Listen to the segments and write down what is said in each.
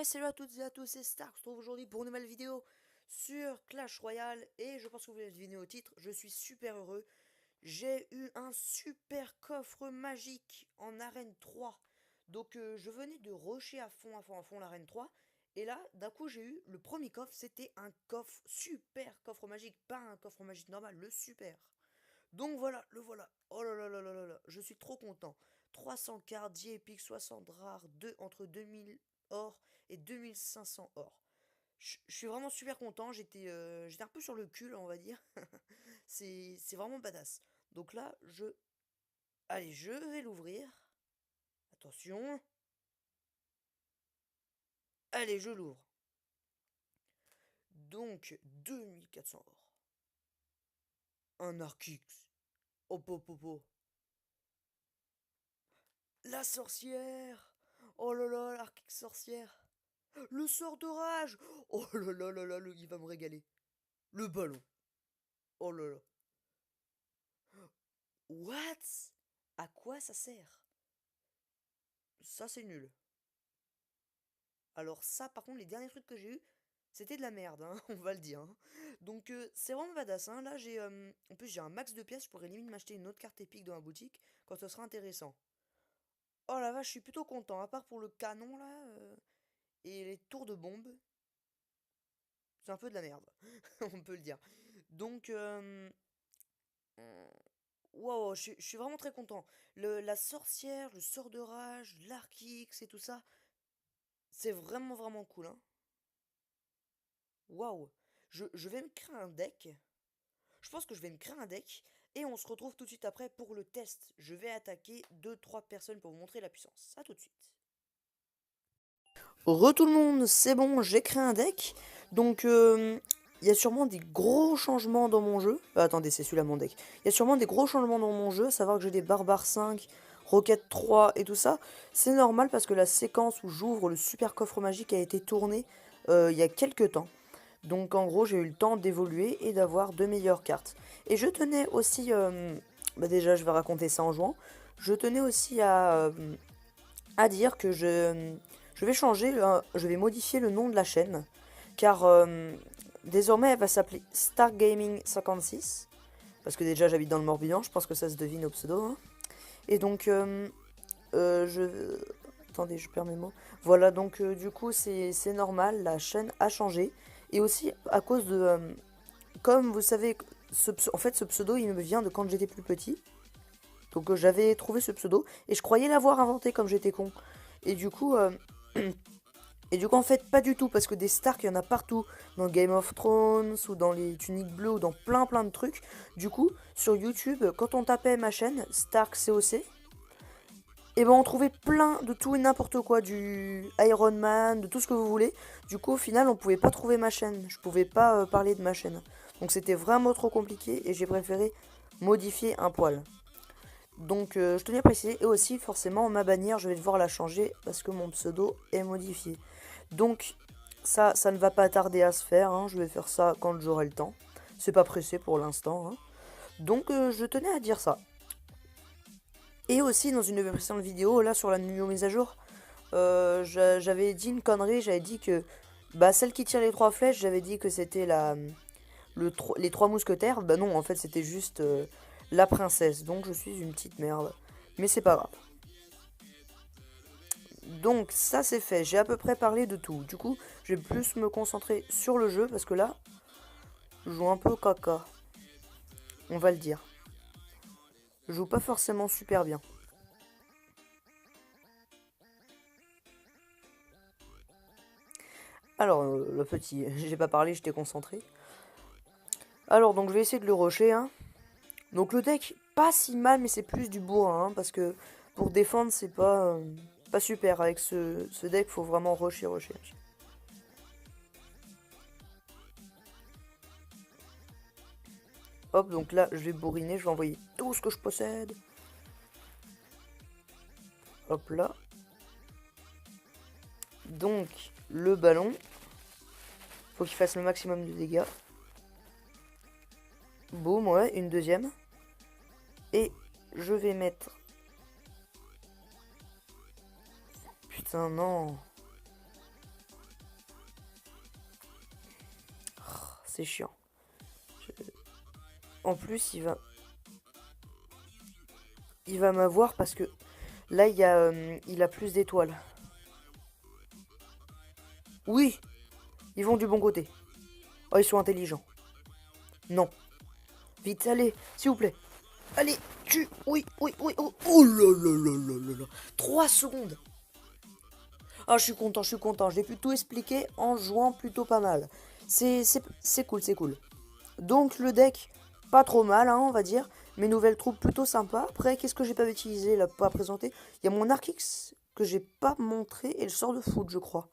salut à toutes et à tous, c'est Stark, on se retrouve aujourd'hui pour une nouvelle vidéo sur Clash Royale. Et je pense que vous l'avez deviné au titre, je suis super heureux. J'ai eu un super coffre magique en arène 3. Donc je venais de rusher à fond, l'arène 3. Et là, d'un coup, j'ai eu le premier coffre, c'était un coffre super coffre magique, pas un coffre magique normal, le super. Donc voilà, le voilà. Oh là là là là là là, je suis trop content. 300 cartes, 10 épiques, 60 rares, entre 2000 or et 2500 or. Je suis vraiment super content, j'étais un peu sur le cul, on va dire. C'est vraiment badass. Donc là, allez, je vais l'ouvrir. Attention. Allez, je l'ouvre. Donc, 2400 or. Un Archix. Oh, po. La sorcière. Oh là là, l'Archix sorcière. Le sort de rage. Oh là là là là, il va me régaler. Le ballon. Oh là là. What? À quoi ça sert? Ça, c'est nul. Alors ça, par contre, les derniers trucs que j'ai eu, c'était de la merde, hein, on va le dire, hein. Donc c'est vraiment badass, hein. Là, en plus, j'ai un max de pièces, je pourrais limite m'acheter une autre carte épique dans la boutique quand ce sera intéressant. Oh la vache, je suis plutôt content, à part pour le canon, là, et les tours de bombe. C'est un peu de la merde, on peut le dire. Donc, wow, je suis vraiment très content. La sorcière, le sort de rage, l'Archix et tout ça, c'est vraiment vraiment cool, hein. Waouh. Je vais me créer un deck. Je pense que je vais me créer un deck. Et on se retrouve tout de suite après pour le test. Je vais attaquer deux trois personnes pour vous montrer la puissance. A tout de suite. Tout le monde, c'est bon, j'ai créé un deck. Donc, il y a sûrement des gros changements dans mon jeu. Attendez, c'est celui-là mon deck. Il y a sûrement des gros changements dans mon jeu. Savoir que j'ai des barbares 5, roquettes 3 et tout ça. C'est normal parce que la séquence où j'ouvre le super coffre magique a été tournée il y a quelques temps. Donc en gros, j'ai eu le temps d'évoluer et d'avoir de meilleures cartes. Et je tenais aussi, déjà je vais raconter ça en jouant, je tenais aussi à dire que je vais changer, je vais modifier le nom de la chaîne, car désormais elle va s'appeler Star Gaming 56, parce que déjà j'habite dans le Morbihan, je pense que ça se devine au pseudo, hein. Et donc, je... Attendez, je perds mes mots. Voilà, donc du coup c'est normal, la chaîne a changé. Et aussi à cause de, comme vous savez, en fait, ce pseudo, il me vient de quand j'étais plus petit. Donc j'avais trouvé ce pseudo et je croyais l'avoir inventé comme j'étais con. Et du coup, en fait, pas du tout, parce que des Stark, il y en a partout. Dans Game of Thrones, ou dans les tuniques bleues, ou dans plein de trucs. Du coup, sur YouTube, quand on tapait ma chaîne, Stark COC, et ben on trouvait plein de tout et n'importe quoi, du Iron Man, de tout ce que vous voulez. Du coup, au final, on pouvait pas trouver ma chaîne. Je pouvais pas parler de ma chaîne. Donc c'était vraiment trop compliqué et j'ai préféré modifier un poil. Donc je tenais à préciser. Et aussi, forcément, ma bannière, je vais devoir la changer parce que mon pseudo est modifié. Donc ça ne va pas tarder à se faire, hein. Je vais faire ça quand j'aurai le temps. C'est pas pressé pour l'instant, hein. Donc je tenais à dire ça. Et aussi, dans une précédente vidéo, là, sur la mise à jour, j'avais dit une connerie, j'avais dit que bah, celle qui tire les trois flèches, j'avais dit que c'était les trois mousquetaires. Bah non, en fait, c'était juste la princesse. Donc je suis une petite merde. Mais c'est pas grave. Donc ça c'est fait, j'ai à peu près parlé de tout. Du coup, je vais plus me concentrer sur le jeu parce que là, je joue un peu caca. On va le dire. Je joue pas forcément super bien. Alors, le petit, j'ai pas parlé, j'étais concentré. Alors, donc je vais essayer de le rusher, hein. Donc le deck, pas si mal, mais c'est plus du bourrin, hein, parce que pour défendre, c'est pas super. Avec ce deck, faut vraiment rusher. Hop, donc là, je vais bourriner, je vais envoyer tout ce que je possède. Hop là. Donc, le ballon. Faut qu'il fasse le maximum de dégâts. Boum, ouais, une deuxième. Et je vais mettre... Putain, non. c'est chiant. En plus, il va m'avoir parce que là, il a plus d'étoiles. Oui, ils vont du bon côté. Oh, ils sont intelligents. Non. Vite, allez, s'il vous plaît. Allez, tue. Oui, oui, oui. Oh, oh là là là là là là. 3 secondes. Ah, je suis content, je suis content. J'ai pu tout expliquer en jouant plutôt pas mal. C'est cool, c'est cool. Donc, le deck, pas trop mal, hein, on va dire. Mes nouvelles troupes, plutôt sympa. Après, qu'est-ce que j'ai pas utilisé, là, pas présenté? Il y a mon Arc-X que j'ai pas montré et le sort de foot, je crois.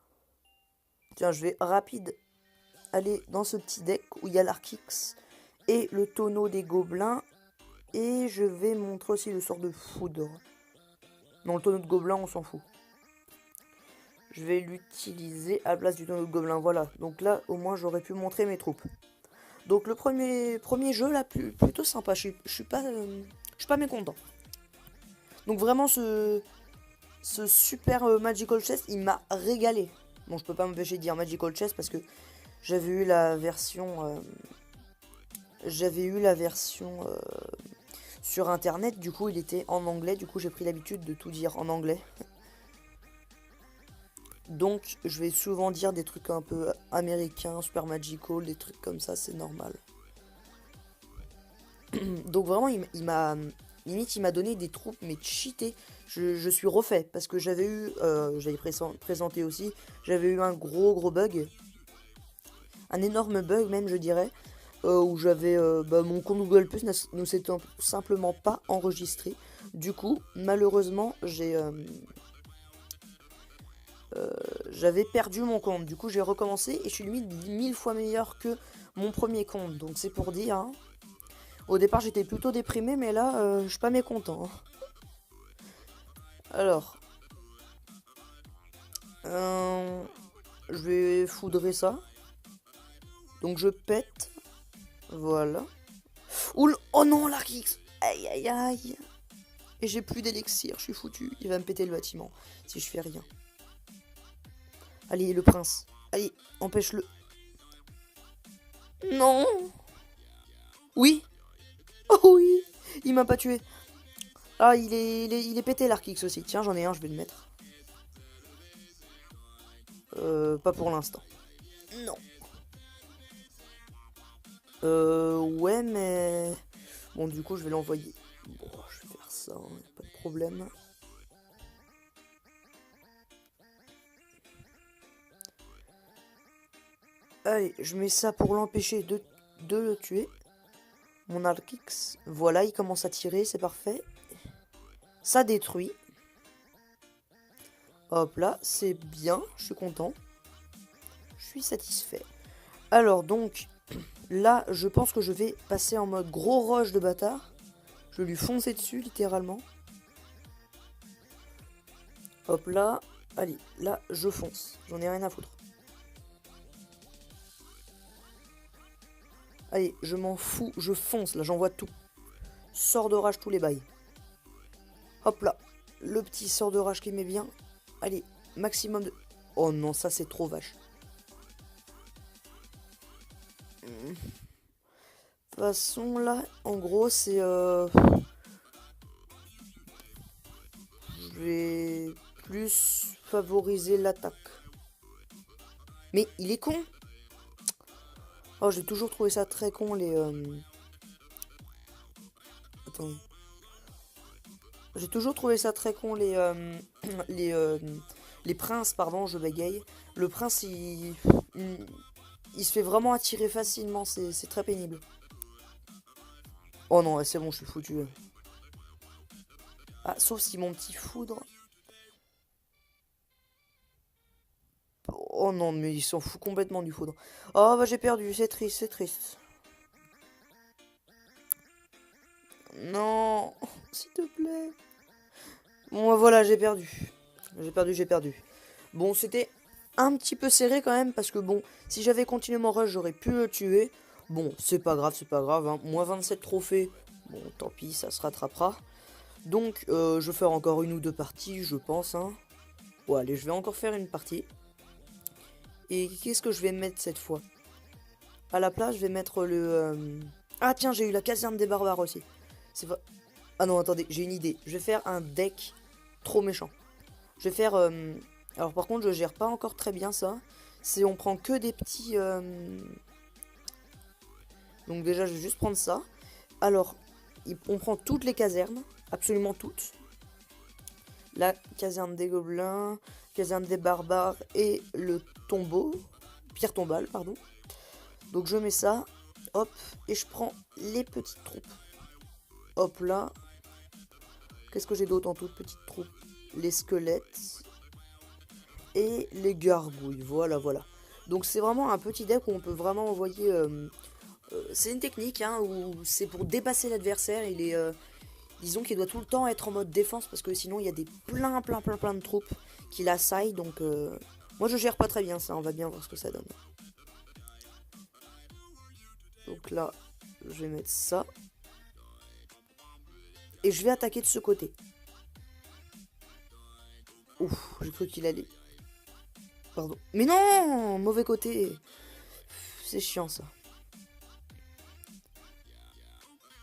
Tiens, je vais rapide aller dans ce petit deck où il y a l'Arc-X et le tonneau des gobelins. Et je vais montrer aussi le sort de foudre. Non, le tonneau de gobelins, on s'en fout. Je vais l'utiliser à la place du tonneau de gobelins. Voilà, donc là, au moins, j'aurais pu montrer mes troupes. Donc le premier jeu, là, plutôt sympa. Je suis pas mécontent. Donc vraiment, ce super Magical Chess, il m'a régalé. Bon, je peux pas m'empêcher de dire Magical Chess parce que j'avais eu la version... sur internet, du coup il était en anglais, du coup j'ai pris l'habitude de tout dire en anglais. Donc je vais souvent dire des trucs un peu américains, super magical, des trucs comme ça, c'est normal. Donc vraiment il m'a limite il m'a donné des troupes mais cheatées. Je suis refait parce que j'avais présenté aussi, j'avais eu un gros bug. Un énorme bug même je dirais. Où j'avais mon compte Google Plus ne s'était simplement pas enregistré. Du coup, malheureusement, j'avais perdu mon compte. Du coup, j'ai recommencé et je suis limite 1000 fois meilleur que mon premier compte. Donc c'est pour dire. Hein. Au départ, j'étais plutôt déprimé, mais là, je suis pas mécontent. Hein. Alors, je vais foudrer ça. Donc je pète. Voilà. Oul, oh non, l'Arc-X. Aïe, aïe, aïe. Et j'ai plus d'élixir, je suis foutu. Il va me péter le bâtiment si je fais rien. Allez, le prince. Allez, empêche-le. Non. Oui. Oh oui. Il m'a pas tué. Ah, il est pété l'Arc-X aussi. Tiens, j'en ai un, je vais le mettre. Pas pour l'instant. Non. Ouais, mais... Bon, du coup, je vais l'envoyer. Bon, je vais faire ça, hein, pas de problème. Allez, je mets ça pour l'empêcher de le tuer. Mon Arc-X. Voilà, il commence à tirer, c'est parfait. Ça détruit. Hop là, c'est bien, je suis content. Je suis satisfait. Alors donc, là, je pense que je vais passer en mode gros rush de bâtard. Je vais lui foncer dessus, littéralement. Hop là. Allez, là, je fonce. J'en ai rien à foutre. Allez, je m'en fous, je fonce, là, j'envoie tout. Sort de rage tous les bails. Hop là, le petit sort de rage qui met bien. Allez, maximum de... Oh non, ça c'est trop vache. De toute façon, là, en gros, c'est... Je vais plus favoriser l'attaque. Mais il est con. Oh, j'ai toujours trouvé ça très con, les... Attendez. J'ai toujours trouvé ça très con, les princes, pardon, je bégaye. Le prince, il se fait vraiment attirer facilement, c'est très pénible. Oh non, c'est bon, je suis foutu. Ah, sauf si mon petit foudre... Oh non, mais il s'en fout complètement du foudre. Oh bah j'ai perdu, c'est triste, c'est triste. Non, s'il te plaît. Bon voilà, j'ai perdu. J'ai perdu. Bon, c'était un petit peu serré quand même, parce que bon, si j'avais continué mon rush, j'aurais pu le tuer. Bon, c'est pas grave, hein. Moins 27 trophées. Bon, tant pis, ça se rattrapera. Donc, je vais faire encore une ou deux parties, je pense, hein. Bon, allez, je vais encore faire une partie. Et qu'est-ce que je vais mettre cette fois? À la place, je vais mettre le... Ah tiens, j'ai eu la caserne des barbares aussi. C'est pas... Ah non, attendez, j'ai une idée. Je vais faire un deck trop méchant. Je vais faire... Alors par contre, je gère pas encore très bien ça. C'est on prend que des petits... Donc déjà, je vais juste prendre ça. Alors, on prend toutes les casernes. Absolument toutes. La caserne des gobelins, caserne des barbares et le tombeau. Pierre tombale, pardon. Donc je mets ça. Hop. Et je prends les petites troupes. Hop là. Qu'est-ce que j'ai d'autre en toutes petites troupes? Les squelettes. Et les gargouilles. Voilà, voilà. Donc c'est vraiment un petit deck où on peut vraiment envoyer... c'est une technique hein, où c'est pour dépasser l'adversaire. Il est... disons qu'il doit tout le temps être en mode défense parce que sinon il y a des plein de troupes qui l'assaillent. Donc moi je gère pas très bien ça, on va bien voir ce que ça donne. Donc là, je vais mettre ça. Et je vais attaquer de ce côté. Ouf, j'ai cru qu'il allait... Pardon. Mais non, mauvais côté. C'est chiant ça.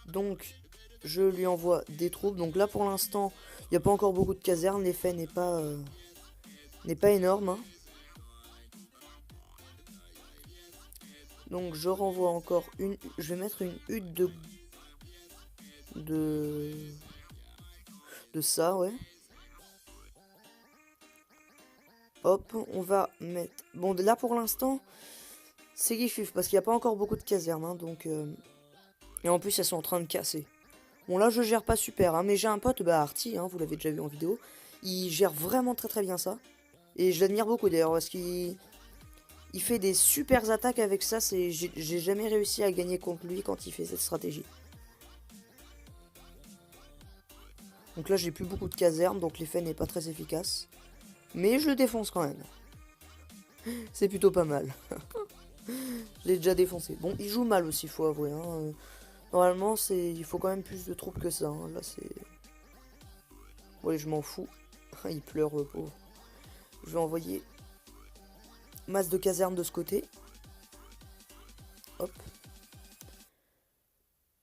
Donc, je lui envoie des troupes. Donc là, pour l'instant, il n'y a pas encore beaucoup de casernes. L'effet n'est pas énorme. Hein. Donc, je renvoie encore une... Je vais mettre une hutte de ça, ouais. Hop, on va mettre... Bon, là, pour l'instant, c'est Gifuf, parce qu'il n'y a pas encore beaucoup de casernes. Hein, donc... Et en plus, elles sont en train de casser. Bon, là, je gère pas super, hein, mais j'ai un pote, bah, Arty, hein, vous l'avez déjà vu en vidéo. Il gère vraiment très bien ça. Et je l'admire beaucoup d'ailleurs, parce qu'il fait des super attaques avec ça. J'ai jamais réussi à gagner contre lui quand il fait cette stratégie. Donc là, j'ai plus beaucoup de casernes, donc l'effet n'est pas très efficace. Mais je le défonce quand même. C'est plutôt pas mal. Je l'ai déjà défoncé. Bon, il joue mal aussi, faut avouer. Hein. Normalement, il faut quand même plus de troupes que ça. Hein. Là, c'est... Ouais, je m'en fous. Il pleure, le pauvre. Je vais envoyer masse de casernes de ce côté. Hop.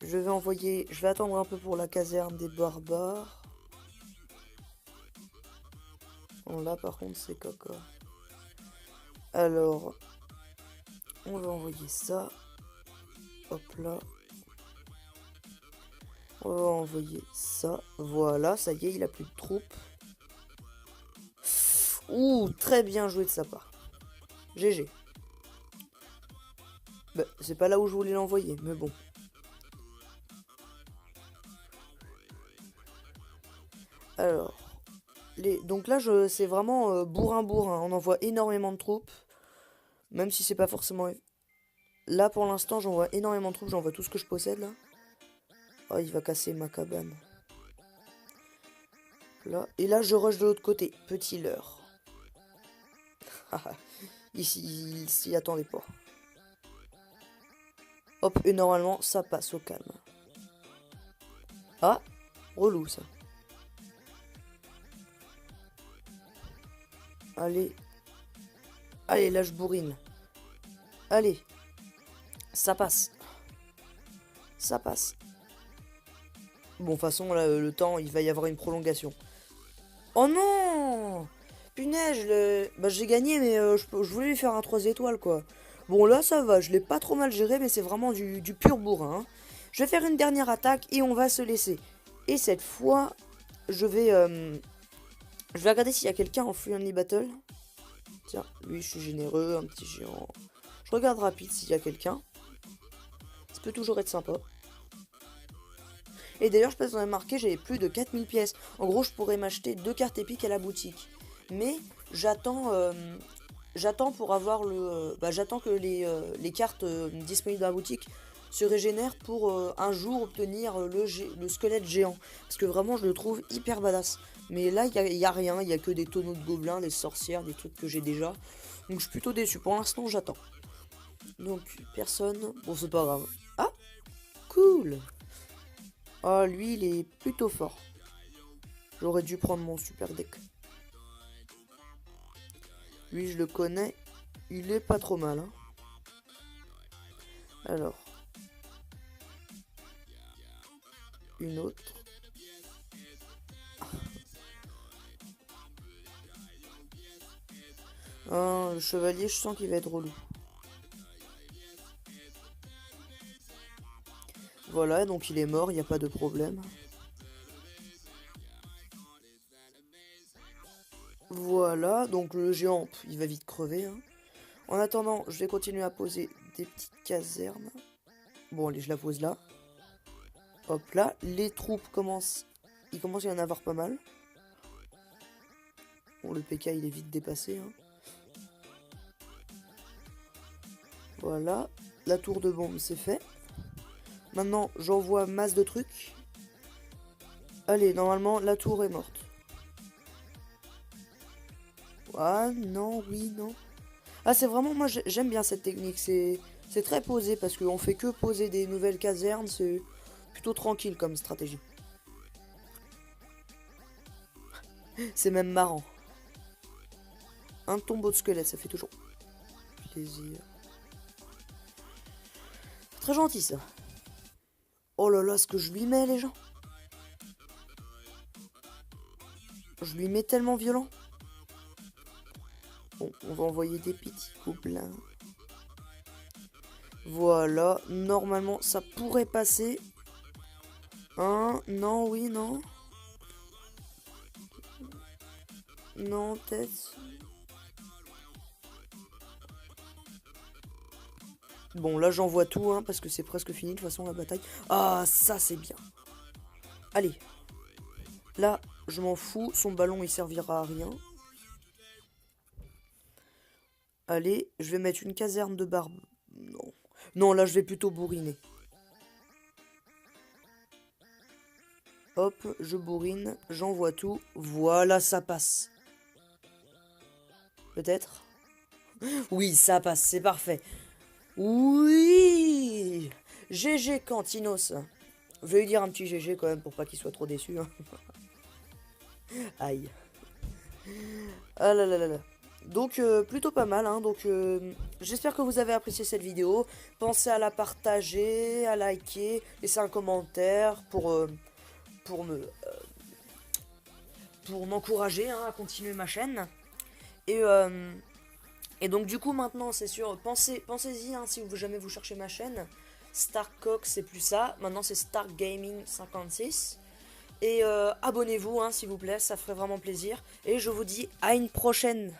Je vais attendre un peu pour la caserne des barbares. Bon, là, par contre, c'est caca. Alors, on va envoyer ça. Hop là. On va envoyer ça. Voilà, ça y est, il a plus de troupes. Ouh, très bien joué de sa part. GG. Bah, c'est pas là où je voulais l'envoyer, mais bon. Alors, donc là, c'est vraiment bourrin. On envoie énormément de troupes. Même si c'est pas forcément... Là, pour l'instant, j'envoie énormément de troupes. J'envoie tout ce que je possède, là. Oh, il va casser ma cabane. Là. Et là, je rush de l'autre côté. Petit leurre. Ici, il s'y attendait pas. Hop, et normalement, ça passe au calme. Ah, relou, ça. Allez. Allez, là, je bourrine. Allez. Ça passe. Ça passe. Bon, de toute façon, là, le temps, il va y avoir une prolongation. Oh non! Punaise, bah, j'ai gagné, mais je voulais lui faire un 3 étoiles, quoi. Bon, là, ça va, je l'ai pas trop mal géré, mais c'est vraiment du pur bourrin. Hein. Je vais faire une dernière attaque et on va se laisser. Et cette fois, je vais regarder s'il y a quelqu'un en Free Only Battle. Tiens, lui, je suis généreux, un petit géant. Je regarde rapide s'il y a quelqu'un. Ça peut toujours être sympa. Et d'ailleurs, je sais pas si vous avez remarqué, j'avais plus de 4000 pièces. En gros, je pourrais m'acheter 2 cartes épiques à la boutique. Mais j'attends pour avoir j'attends que les cartes disponibles dans la boutique se régénèrent pour un jour obtenir le squelette géant. Parce que vraiment, je le trouve hyper badass. Mais là, il y a rien. Il y a que des tonneaux de gobelins, des sorcières, des trucs que j'ai déjà. Donc, je suis plutôt déçu. Pour l'instant, j'attends. Donc, personne. Bon, c'est pas grave. Ah, cool. Ah, lui, il est plutôt fort. J'aurais dû prendre mon super deck. Lui, je le connais. Il est pas trop mal. Hein. Alors, une autre. Le chevalier, je sens qu'il va être relou. Voilà, donc il est mort, il n'y a pas de problème. Voilà, donc le géant, il va vite crever. Hein. En attendant, je vais continuer à poser des petites casernes. Bon, allez, je la pose là. Hop là, les troupes commencent... Il commence à y en avoir pas mal. Bon, le PK, il est vite dépassé. Hein. Voilà, la tour de bombe, c'est fait. Maintenant, j'envoie masse de trucs. Allez, normalement, la tour est morte. Ah, non, oui, non. Ah, c'est vraiment, moi, j'aime bien cette technique. C'est très posé parce qu'on fait que poser des nouvelles casernes. C'est plutôt tranquille comme stratégie. C'est même marrant. Un tombeau de squelette, ça fait toujours plaisir. Très gentil, ça. Oh là là, ce que je lui mets, les gens. Je lui mets tellement violent. Bon, on va envoyer des petits gobelins. Voilà, normalement, ça pourrait passer. Non, oui, non. Non, tête. Bon, là, j'envoie tout, hein, parce que c'est presque fini, de toute façon, la bataille. Ah, ça, c'est bien. Allez. Là, je m'en fous. Son ballon, il servira à rien. Allez, je vais mettre une caserne de barbe. Non. Non, là, je vais plutôt bourriner. Hop, je bourrine, j'envoie tout. Voilà, ça passe. Peut-être? Oui, ça passe, c'est parfait. Oui! GG Cantinos. Je vais lui dire un petit GG quand même pour pas qu'il soit trop déçu. Hein. Aïe. Ah là là là là. Donc plutôt pas mal, hein. Donc j'espère que vous avez apprécié cette vidéo. Pensez à la partager, à liker, laisser un commentaire pour me pour m'encourager hein, à continuer ma chaîne. Et donc du coup maintenant c'est sûr, pensez-y hein, si vous jamais vous cherchez ma chaîne. Starcock c'est plus ça, maintenant c'est Stark Gaming 56. Et abonnez-vous hein, s'il vous plaît, ça ferait vraiment plaisir. Et je vous dis à une prochaine.